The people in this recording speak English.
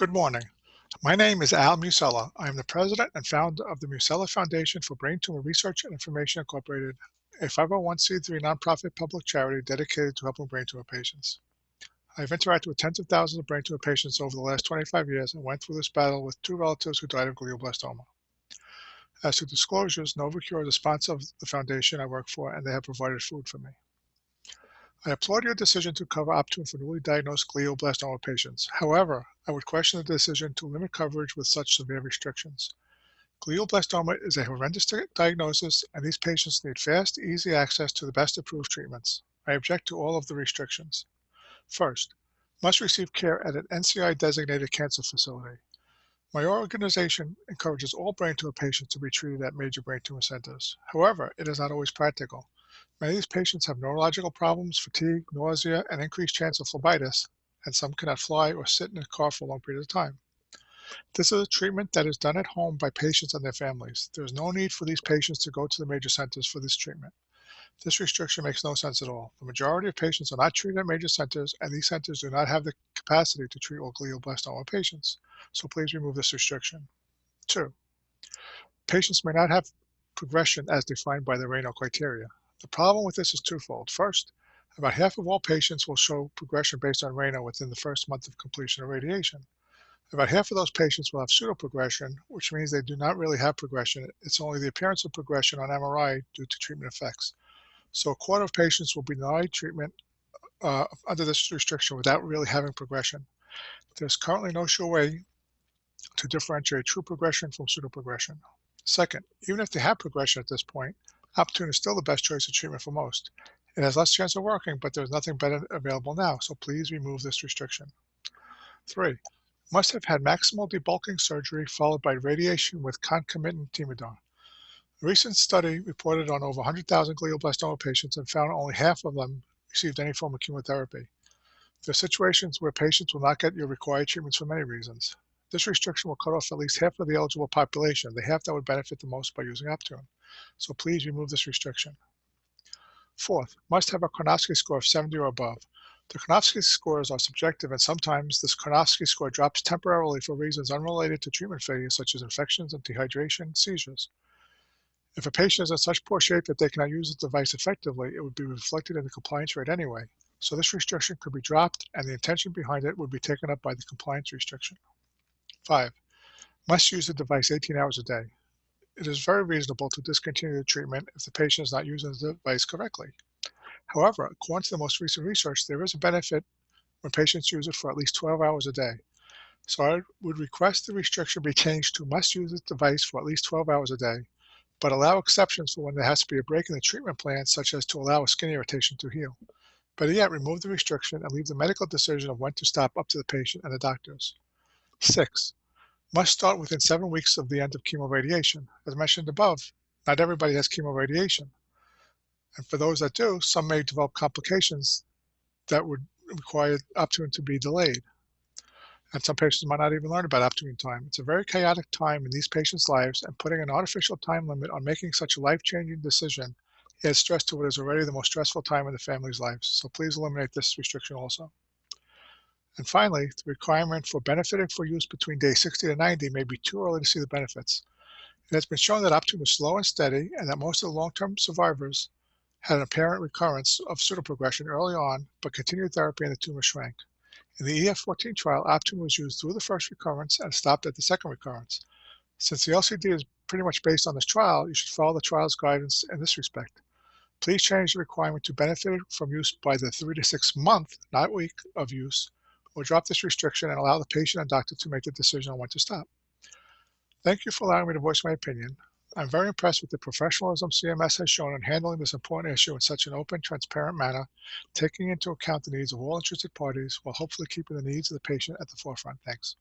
Good morning. My name is Al Musella. I am the president and founder of the Musella Foundation for Brain Tumor Research and Information Incorporated, a 501c3 nonprofit public charity dedicated to helping brain tumor patients. I have interacted with tens of thousands of brain tumor patients over the last 25 years and went through this battle with two relatives who died of glioblastoma. As to disclosures, Novacure is a sponsor of the foundation I work for, and they have provided food for me. I applaud your decision to cover Optune for newly diagnosed glioblastoma patients. However, I would question the decision to limit coverage with such severe restrictions. Glioblastoma is a horrendous diagnosis, and these patients need fast, easy access to the best approved treatments. I object to all of the restrictions. First, must receive care at an NCI-designated cancer facility. My organization encourages all brain tumor patients to be treated at major brain tumor centers. However, it is not always practical. Many of these patients have neurological problems, fatigue, nausea, and increased chance of phlebitis, and some cannot fly or sit in a car for a long period of time. This is a treatment that is done at home by patients and their families. There is no need for these patients to go to the major centers for this treatment. This restriction makes no sense at all. The majority of patients are not treated at major centers, and these centers do not have the capacity to treat all glioblastoma patients. So please remove this restriction. 2. Patients may not have progression as defined by the RANO criteria. The problem with this is twofold. First, about half of all patients will show progression based on RANO within the first month of completion of radiation. About half of those patients will have pseudoprogression, which means they do not really have progression. It's only the appearance of progression on MRI due to treatment effects. So a quarter of patients will be denied treatment under this restriction without really having progression. There's currently no sure way to differentiate true progression from pseudoprogression. Second, even if they have progression at this point, Optune is still the best choice of treatment for most. It has less chance of working, but there's nothing better available now, so please remove this restriction. 3. Must have had maximal debulking surgery followed by radiation with concomitant Temodar. A recent study reported on over 100,000 glioblastoma patients and found only half of them received any form of chemotherapy. There are situations where patients will not get your required treatments for many reasons. This restriction will cut off at least half of the eligible population, the half that would benefit the most by using Optune. So please remove this restriction. 4th, must have a Karnofsky score of 70 or above. The Karnofsky scores are subjective, and sometimes this Karnofsky score drops temporarily for reasons unrelated to treatment failure, such as infections and dehydration, seizures. If a patient is in such poor shape that they cannot use the device effectively, it would be reflected in the compliance rate anyway. So this restriction could be dropped, and the intention behind it would be taken up by the compliance restriction. 5. Must use the device 18 hours a day. It is very reasonable to discontinue the treatment if the patient is not using the device correctly. However, according to the most recent research, there is a benefit when patients use it for at least 12 hours a day. So I would request the restriction be changed to must use the device for at least 12 hours a day, but allow exceptions for when there has to be a break in the treatment plan, such as to allow a skin irritation to heal. Better yet, remove the restriction and leave the medical decision of when to stop up to the patient and the doctors. 6. Must start within 7 weeks of the end of chemoradiation. As mentioned above, not everybody has chemoradiation. And for those that do, some may develop complications that would require Optune to be delayed. And some patients might not even learn about Optune in time. It's a very chaotic time in these patients' lives, and putting an artificial time limit on making such a life-changing decision adds stress to what is already the most stressful time in the family's lives. So please eliminate this restriction also. And finally, the requirement for benefiting for use between day 60 to 90 may be too early to see the benefits. It has been shown that Optune is slow and steady, and that most of the long-term survivors had an apparent recurrence of pseudoprogression early on, but continued therapy and the tumor shrank. In the EF14 trial, Optune was used through the first recurrence and stopped at the second recurrence. Since the LCD is pretty much based on this trial, you should follow the trial's guidance in this respect. Please change the requirement to benefit from use by the 3 to 6 month, not week, of use, or drop this restriction and allow the patient and doctor to make the decision on when to stop. Thank you for allowing me to voice my opinion. I'm very impressed with the professionalism CMS has shown in handling this important issue in such an open, transparent manner, taking into account the needs of all interested parties while hopefully keeping the needs of the patient at the forefront. Thanks.